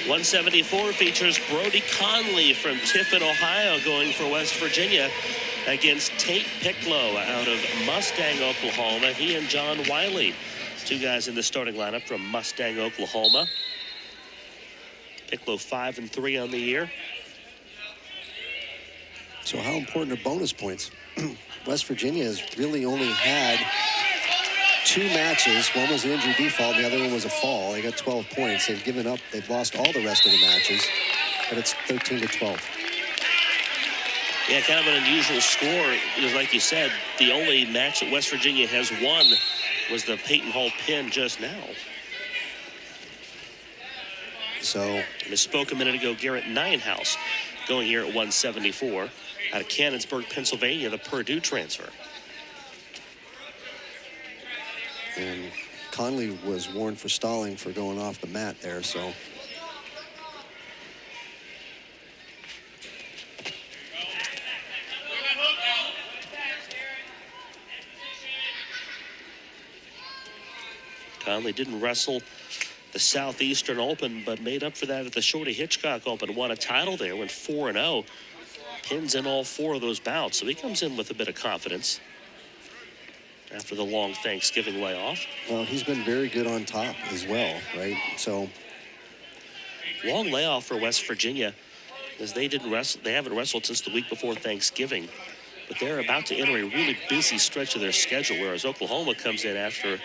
174 features Brody Conley from Tiffin, Ohio, going for West Virginia against Tate Picklow out of Mustang, Oklahoma. He and John Wiley, two guys in the starting lineup from Mustang, Oklahoma. Picklow 5-3 on the year. So how important are bonus points? West Virginia has really only had 2 matches. One was an injury default, and the other one was a fall. They got 12 points. They've given up. They've lost all the rest of the matches, but it's 13-12. Yeah, kind of an unusual score. Because like you said, the only match that West Virginia has won was the Peyton Hall pin just now. So, I misspoke a minute ago. Gerrit Nijenhuis going here at 174 out of Cannonsburg, Pennsylvania, the Purdue transfer. And Conley was warned for stalling for going off the mat there, so. Conley didn't wrestle the Southeastern Open, but made up for that at the Shorty Hitchcock Open. Won a title there, went 4-0. Pins in all 4 of those bouts, so he comes in with a bit of confidence after the long Thanksgiving layoff. Well, he's been very good on top as well, right? So long layoff for West Virginia, as they didn't wrestle. They haven't wrestled since the week before Thanksgiving, but they're about to enter a really busy stretch of their schedule, whereas Oklahoma comes in after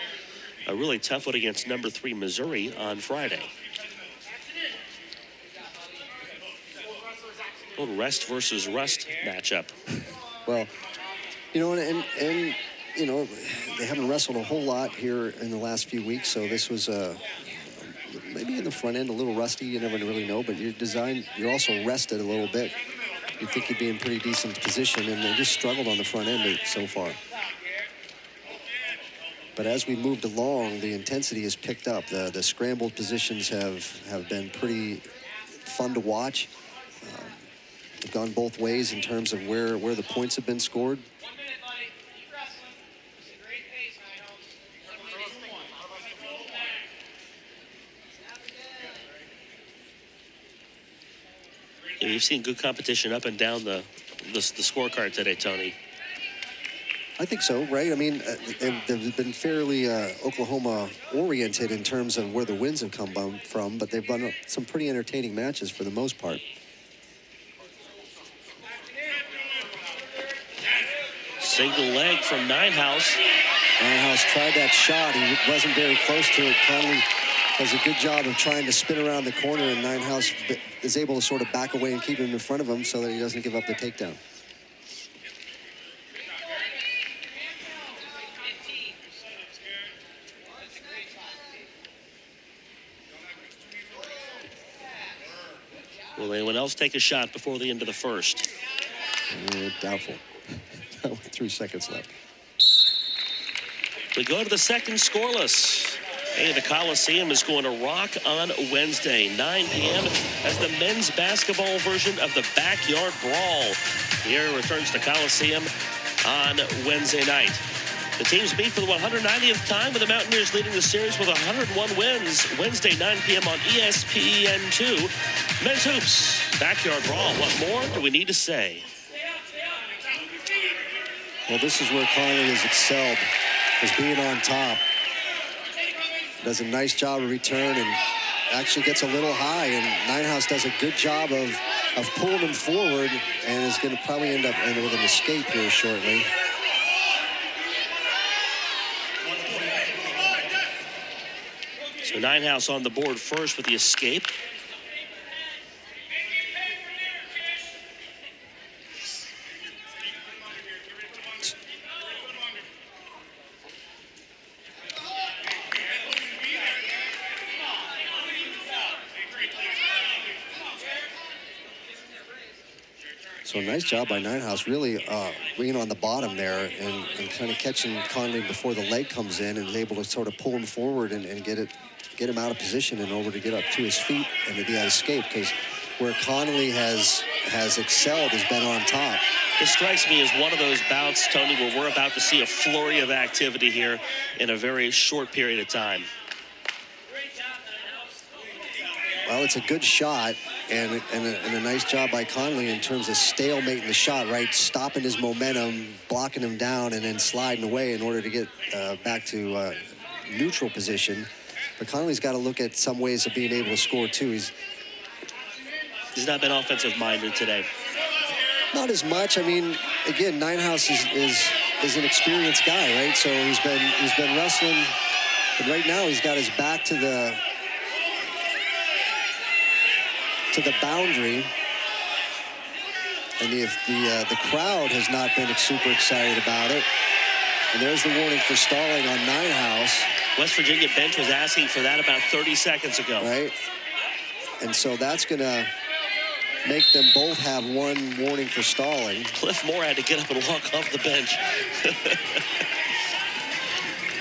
a really tough one against number 3 Missouri on Friday. A little rest versus rust matchup. Well, you know, and you know, they haven't wrestled a whole lot here in the last few weeks, so this was maybe in the front end a little rusty. You never really know, but you're also rested a little bit. You'd think you'd be in pretty decent position, and they just struggled on the front end so far. But as we moved along, the intensity has picked up. The scrambled positions have been pretty fun to watch. They've gone both ways in terms of where the points have been scored. Yeah, you've seen good competition up and down the scorecard today, Tony. I think so, right? I mean, they've been fairly Oklahoma-oriented in terms of where the wins have come from, but they've done some pretty entertaining matches for the most part. Single leg from Nijenhuis. Nijenhuis tried that shot. He wasn't very close to it. Conley does a good job of trying to spin around the corner, and Nijenhuis is able to sort of back away and keep him in front of him so that he doesn't give up the takedown. Will anyone else take a shot before the end of the first? Doubtful. 3 seconds left. We go to the second scoreless. Hey, the Coliseum is going to rock on Wednesday, 9 p.m. as the men's basketball version of the Backyard Brawl. Here returns the Coliseum on Wednesday night. The teams meet for the 190th time, with the Mountaineers leading the series with 101 wins. Wednesday, 9 p.m. on ESPN2. Men's Hoops, Backyard Brawl. What more do we need to say? Well, this is where Conley has excelled, is being on top. Does a nice job of return and actually gets a little high, and Nijenhuis does a good job of pulling him forward, and is going to probably end up with an escape here shortly. So Nijenhuis on the board first with the escape. So a nice job by Nijenhuis, really being on the bottom there and kind of catching Conley before the leg comes in, and is able to sort of pull him forward and get him out of position in order to get up to his feet and to be at escape, because where Conley has excelled has been on top. This strikes me as one of those bouts, Tony, where we're about to see a flurry of activity here in a very short period of time. Well, it's a good shot and a nice job by Conley in terms of stalemating the shot, right? Stopping his momentum, blocking him down, and then sliding away in order to get back to neutral position. But Conley's got to look at some ways of being able to score too. He's not been offensive minded today. Not as much. I mean, again, Nijenhuis is an experienced guy, right? So he's been wrestling, but right now he's got his back to the boundary, and the crowd has not been super excited about it. And there's the warning for stalling on Nijenhuis. West Virginia bench was asking for that about 30 seconds ago. Right. And so that's going to make them both have one warning for stalling. Cliff Moore had to get up and walk off the bench.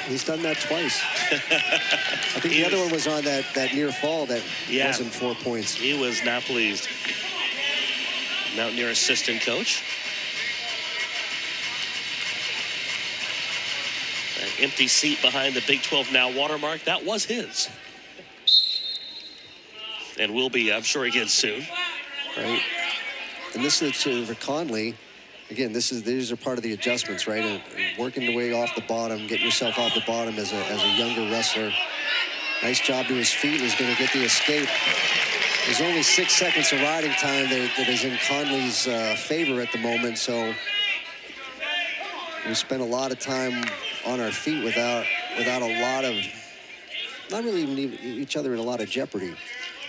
He's done that twice. I think the other one was on that near fall that wasn't 4 points. He was not pleased. Mountaineer assistant coach. An empty seat behind the Big 12 now watermark. That was his. And will be, I'm sure, again soon. Right. And this is for Conley. Again, these are part of the adjustments, right? And working the way off the bottom, getting yourself off the bottom as a younger wrestler. Nice job to his feet. He's going to get the escape. There's only 6 seconds of riding time that is in Conley's favor at the moment. So we spent a lot of time on our feet without a lot of, not really even each other in a lot of jeopardy.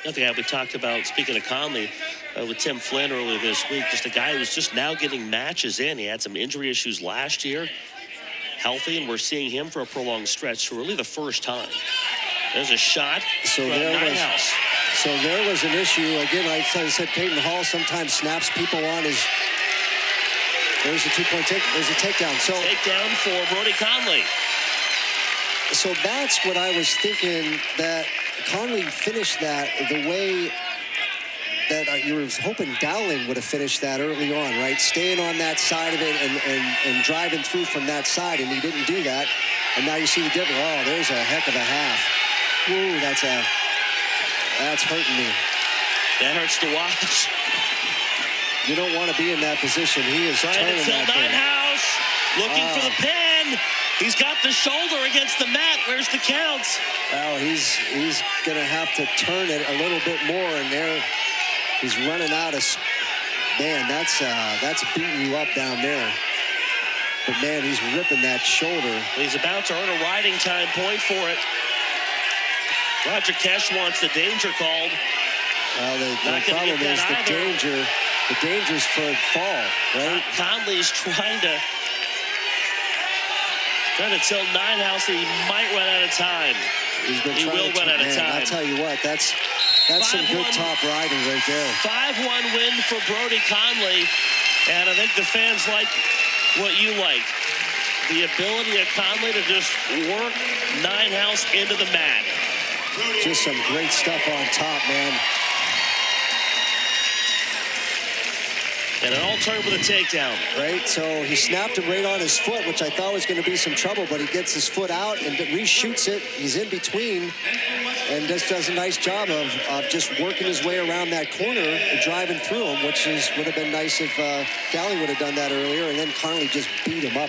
Nothing we talked about, speaking of Conley, with Tim Flynn earlier this week, just a guy who's just now getting matches in. He had some injury issues last year, healthy, and we're seeing him for a prolonged stretch for really the first time. There's a shot from Nijenhuis. So there was an issue. Again, like I said, Peyton Hall sometimes snaps people on his. There's a 2-point take. There's a takedown. So takedown for Brody Conley. So that's what I was thinking, that Conley finished that the way that you were hoping Dowling would have finished that early on, right? Staying on that side of it and driving through from that side, and he didn't do that. And now you see the difference. Oh, there's a heck of a half. Ooh, that's hurting me. That hurts to watch. You don't want to be in that position. He is trying to tilt Nijenhuis, looking for the pin. He's got the shoulder against the mat. Where's the counts? Well, he's going to have to turn it a little bit more, and there he's running out of. Man, that's beating you up down there. But man, he's ripping that shoulder. He's about to earn a riding time point for it. Roger Kesh wants the danger called. Well, the problem is the danger's for a fall, right? Conley's trying to tell Nijenhuis that he might run out of time. He will run out of time. I'll tell you what, that's some good top riding right there. 5-1 win for Brody Conley, and I think the fans like what you like. The ability of Conley to just work Nijenhuis into the mat. Just some great stuff on top, man. And it all turned with a takedown. Right, so he snapped him right on his foot, which I thought was going to be some trouble, but he gets his foot out and reshoots it. He's in between and just does a nice job of just working his way around that corner and driving through him, which would have been nice if Dowling would have done that earlier, and then Conley just beat him up